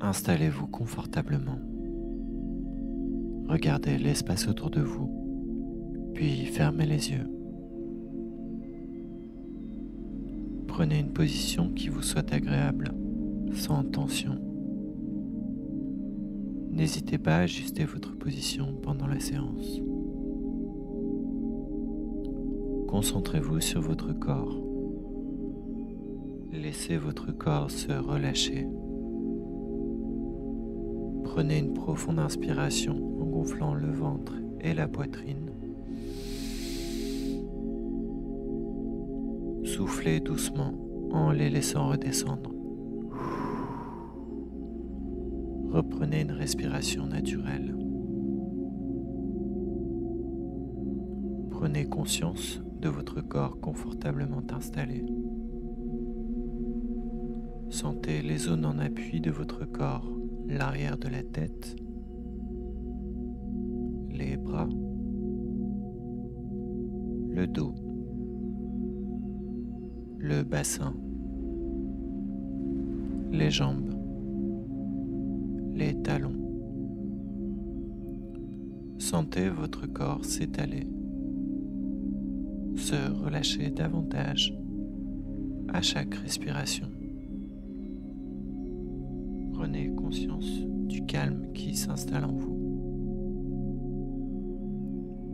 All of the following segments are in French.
Installez-vous confortablement. Regardez l'espace autour de vous, puis fermez les yeux. Prenez une position qui vous soit agréable, sans tension. N'hésitez pas à ajuster votre position pendant la séance. Concentrez-vous sur votre corps. Laissez votre corps se relâcher. Prenez une profonde inspiration en gonflant le ventre et la poitrine. Soufflez doucement en les laissant redescendre. Reprenez une respiration naturelle. Prenez conscience de votre corps confortablement installé. Sentez les zones en appui de votre corps, l'arrière de la tête, les bras, le dos, le bassin, les jambes, les talons. Sentez votre corps s'étaler, se relâcher davantage à chaque respiration. Prenez conscience du calme qui s'installe en vous.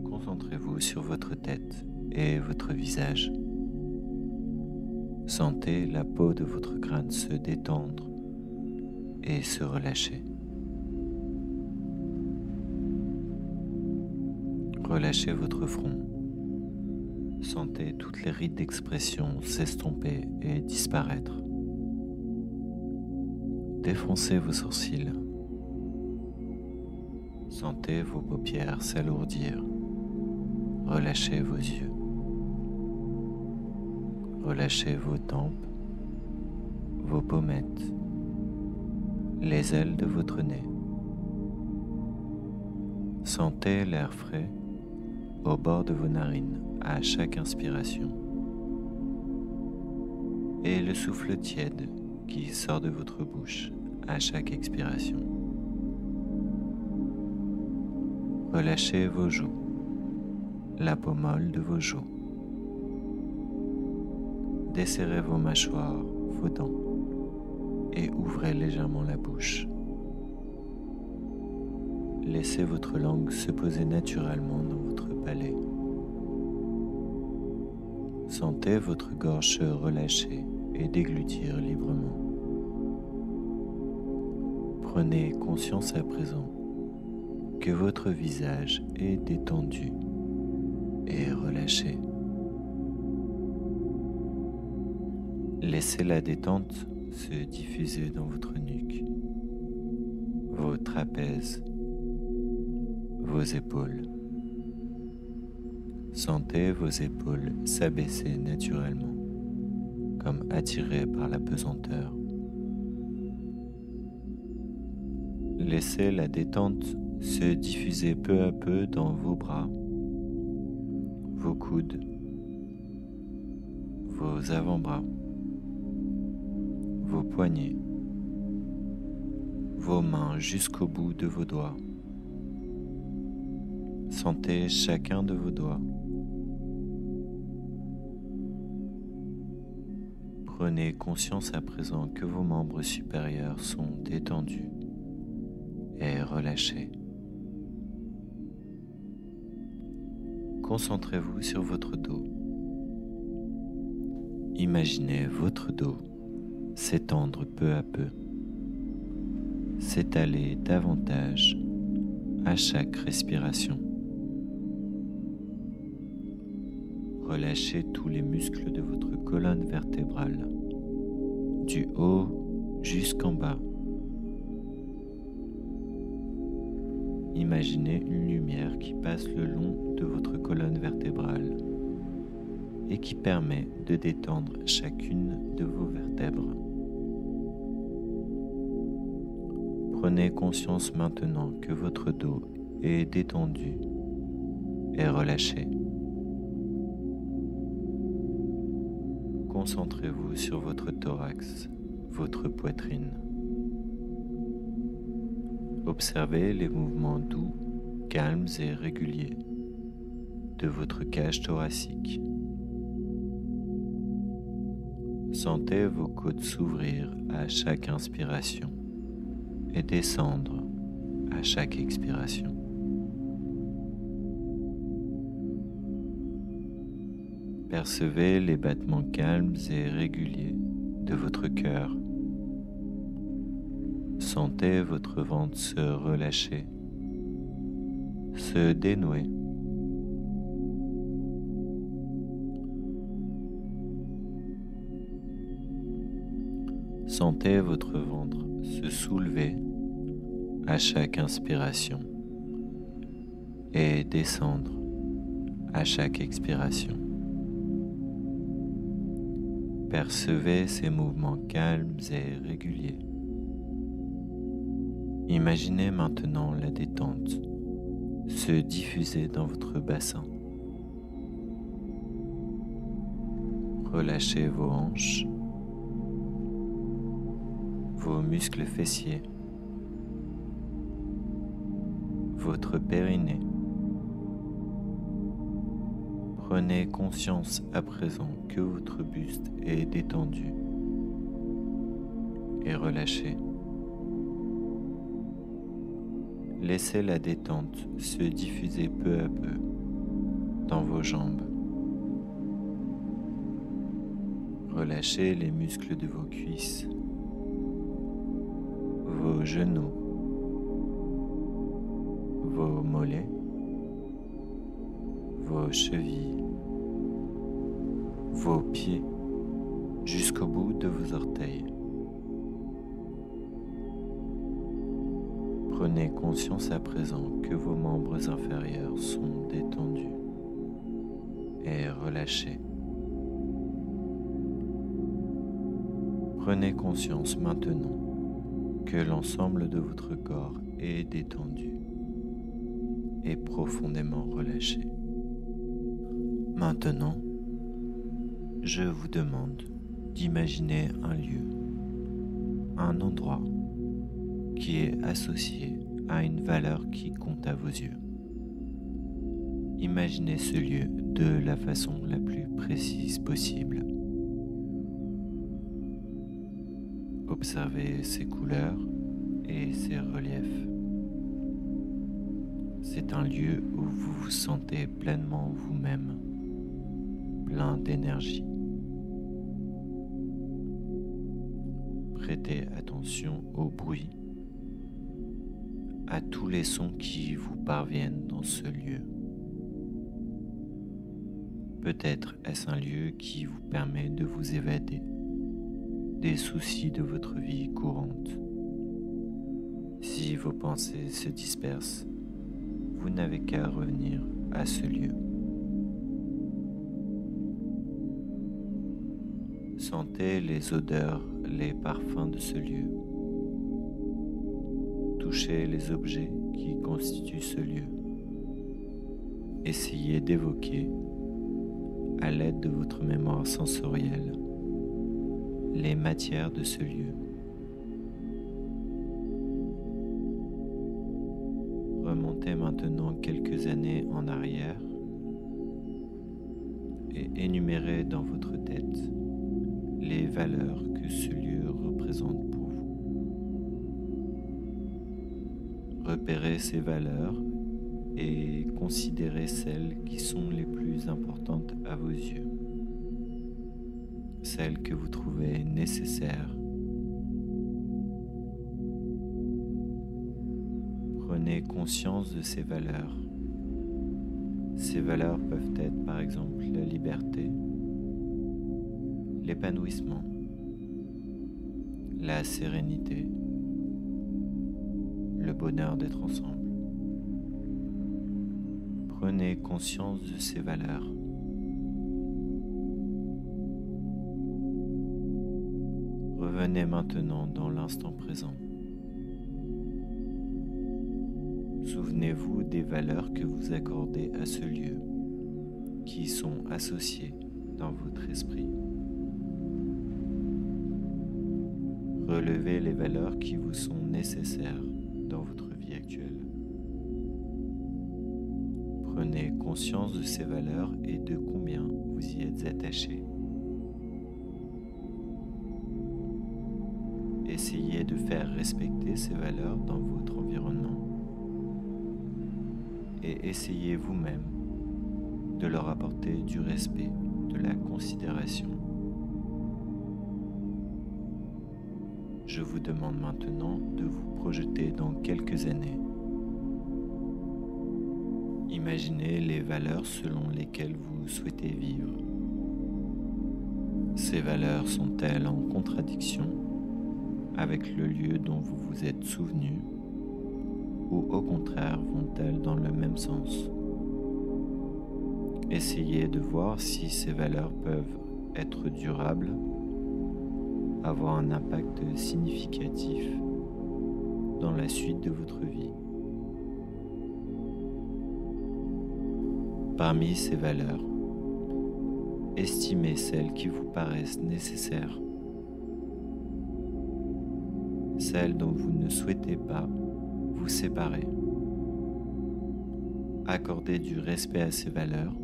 Concentrez-vous sur votre tête et votre visage. Sentez la peau de votre crâne se détendre et se relâcher. Relâchez votre front. Sentez toutes les rides d'expression s'estomper et disparaître. Défoncez vos sourcils. Sentez vos paupières s'alourdir. Relâchez vos yeux. Relâchez vos tempes, vos pommettes, les ailes de votre nez. Sentez l'air frais au bord de vos narines à chaque inspiration et le souffle tiède qui sort de votre bouche à chaque expiration. Relâchez vos joues, la peau molle de vos joues. Desserrez vos mâchoires, vos dents et ouvrez légèrement la bouche. Laissez votre langue se poser naturellement dans votre palais. Sentez votre gorge se relâcher et déglutir librement. Prenez conscience à présent que votre visage est détendu et relâché. Laissez la détente se diffuser dans votre nuque, vos trapèzes, vos épaules. Sentez vos épaules s'abaisser naturellement, comme attirées par la pesanteur. Laissez la détente se diffuser peu à peu dans vos bras, vos coudes, vos avant-bras, vos poignets, vos mains jusqu'au bout de vos doigts. Sentez chacun de vos doigts. Prenez conscience à présent que vos membres supérieurs sont détendus et relâchés. Concentrez-vous sur votre dos. Imaginez votre dos s'étendre peu à peu, s'étaler davantage à chaque respiration. Relâchez tous les muscles de votre colonne vertébrale, du haut jusqu'en bas. Imaginez une lumière qui passe le long de votre colonne vertébrale et qui permet de détendre chacune de vos vertèbres. Prenez conscience maintenant que votre dos est détendu et relâché. Concentrez-vous sur votre thorax, votre poitrine. Observez les mouvements doux, calmes et réguliers de votre cage thoracique. Sentez vos côtes s'ouvrir à chaque inspiration et descendre à chaque expiration. Percevez les battements calmes et réguliers de votre cœur. Sentez votre ventre se relâcher, se dénouer. Sentez votre ventre se soulever à chaque inspiration et descendre à chaque expiration. Percevez ces mouvements calmes et réguliers. Imaginez maintenant la détente se diffuser dans votre bassin. Relâchez vos hanches, vos muscles fessiers, votre périnée. Prenez conscience à présent que votre buste est détendu et relâché. Laissez la détente se diffuser peu à peu dans vos jambes. Relâchez les muscles de vos cuisses, vos genoux, vos mollets, vos chevilles, vos pieds jusqu'au bout de vos orteils. Prenez conscience à présent que vos membres inférieurs sont détendus et relâchés. Prenez conscience maintenant que l'ensemble de votre corps est détendu et profondément relâché. Maintenant, je vous demande d'imaginer un lieu, un endroit qui est associé à une valeur qui compte à vos yeux. Imaginez ce lieu de la façon la plus précise possible. Observez ses couleurs et ses reliefs. C'est un lieu où vous vous sentez pleinement vous-même, plein d'énergie. Prêtez attention au bruit, à tous les sons qui vous parviennent dans ce lieu. Peut-être est-ce un lieu qui vous permet de vous évader des soucis de votre vie courante. Si vos pensées se dispersent, vous n'avez qu'à revenir à ce lieu. Sentez les odeurs, les parfums de ce lieu. Touchez les objets qui constituent ce lieu. Essayez d'évoquer, à l'aide de votre mémoire sensorielle, les matières de ce lieu. Remontez maintenant quelques années en arrière et énumérez dans votre tête les valeurs que ce lieu représente pour vous. Repérez ces valeurs et considérez celles qui sont les plus importantes à vos yeux, celles que vous trouvez nécessaires. Prenez conscience de ces valeurs. Ces valeurs peuvent être par exemple la liberté, l'épanouissement, la sérénité, le bonheur d'être ensemble. Prenez conscience de ces valeurs. Revenez maintenant dans l'instant présent. Souvenez-vous des valeurs que vous accordez à ce lieu, qui sont associées dans votre esprit. Relevez les valeurs qui vous sont nécessaires dans votre vie. Prenez conscience de ces valeurs et de combien vous y êtes attaché. Essayez de faire respecter ces valeurs dans votre environnement et essayez vous-même de leur apporter du respect, de la considération. Je vous demande maintenant de vous projeter dans quelques années. Imaginez les valeurs selon lesquelles vous souhaitez vivre. Ces valeurs sont-elles en contradiction avec le lieu dont vous vous êtes souvenu ou au contraire vont-elles dans le même sens? Essayez de voir si ces valeurs peuvent être durables, avoir un impact significatif dans la suite de votre vie. Parmi ces valeurs, estimez celles qui vous paraissent nécessaires, celles dont vous ne souhaitez pas vous séparer. Accordez du respect à ces valeurs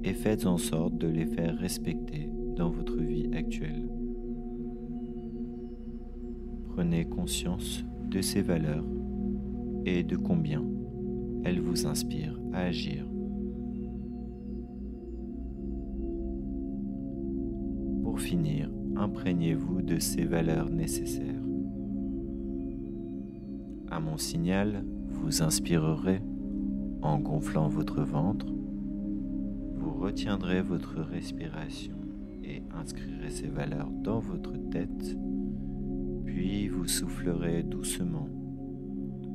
et faites en sorte de les faire respecter dans votre vie actuelle. Prenez conscience de ces valeurs et de combien elles vous inspirent à agir. Pour finir, imprégnez-vous de ces valeurs nécessaires. À mon signal, vous inspirerez en gonflant votre ventre, vous retiendrez votre respiration et inscrirez ces valeurs dans votre tête, puis vous soufflerez doucement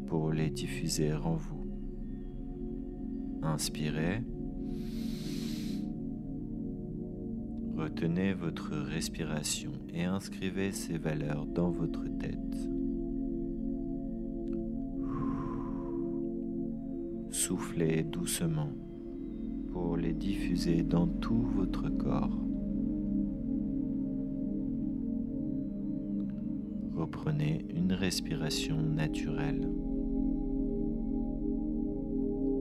pour les diffuser en vous. Inspirez, retenez votre respiration et inscrivez ces valeurs dans votre tête. Soufflez doucement pour les diffuser dans tout votre corps. Reprenez une respiration naturelle.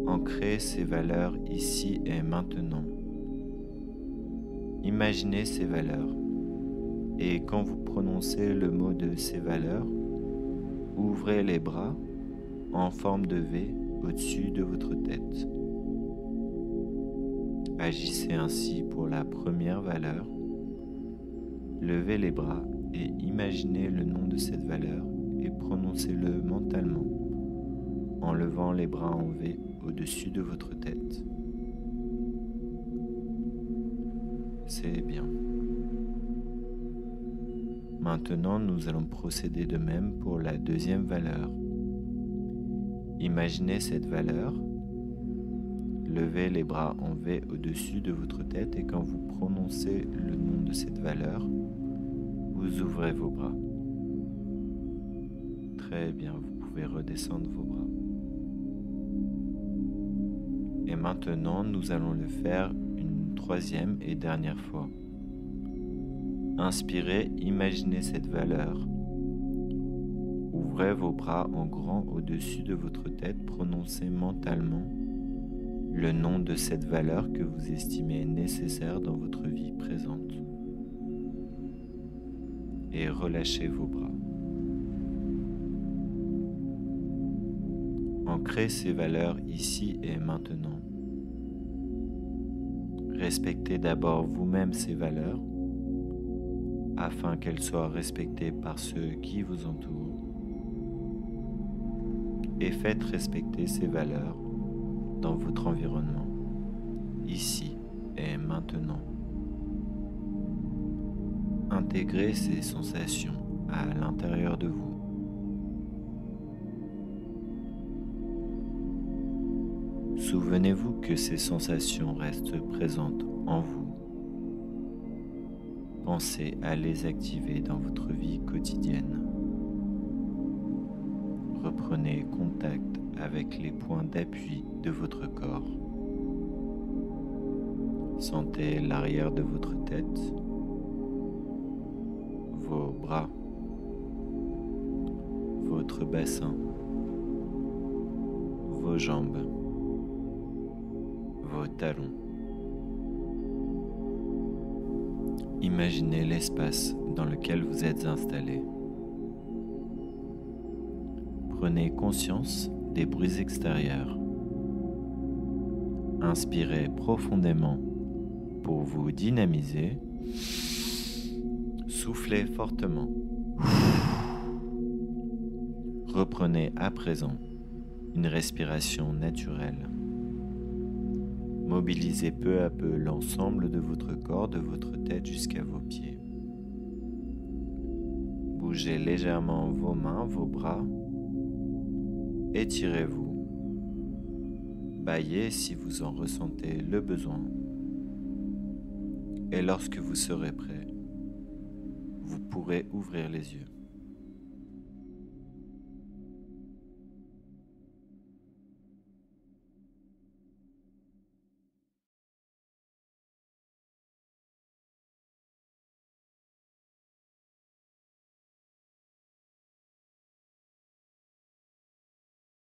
Ancrez ces valeurs ici et maintenant. Imaginez ces valeurs et quand vous prononcez le mot de ces valeurs, ouvrez les bras en forme de V au-dessus de votre tête. Agissez ainsi pour la première valeur. Levez les bras et imaginez le nom de cette valeur et prononcez-le mentalement en levant les bras en V au-dessus de votre tête. C'est bien. Maintenant, nous allons procéder de même pour la deuxième valeur. Imaginez cette valeur, levez les bras en V au-dessus de votre tête et quand vous prononcez le nom de cette valeur, vous ouvrez vos bras. Très bien, vous pouvez redescendre vos bras. Et maintenant, nous allons le faire une troisième et dernière fois. Inspirez, imaginez cette valeur. Ouvrez vos bras en grand au-dessus de votre tête, prononcez mentalement le nom de cette valeur que vous estimez nécessaire dans votre vie présente. Et relâchez vos bras. Ancrez ces valeurs ici et maintenant. Respectez d'abord vous-même ces valeurs afin qu'elles soient respectées par ceux qui vous entourent. Et faites respecter ces valeurs dans votre environnement, ici et maintenant. Intégrez ces sensations à l'intérieur de vous. Souvenez-vous que ces sensations restent présentes en vous. Pensez à les activer dans votre vie quotidienne. Reprenez contact avec les points d'appui de votre corps. Sentez l'arrière de votre tête, vos bras, votre bassin, vos jambes, vos talons. Imaginez l'espace dans lequel vous êtes installé. Prenez conscience des bruits extérieurs. Inspirez profondément pour vous dynamiser. Soufflez fortement. Reprenez à présent une respiration naturelle. Mobilisez peu à peu l'ensemble de votre corps, de votre tête jusqu'à vos pieds. Bougez légèrement vos mains, vos bras. Étirez-vous. Bâillez si vous en ressentez le besoin. Et lorsque vous serez prêt, vous pourrez ouvrir les yeux.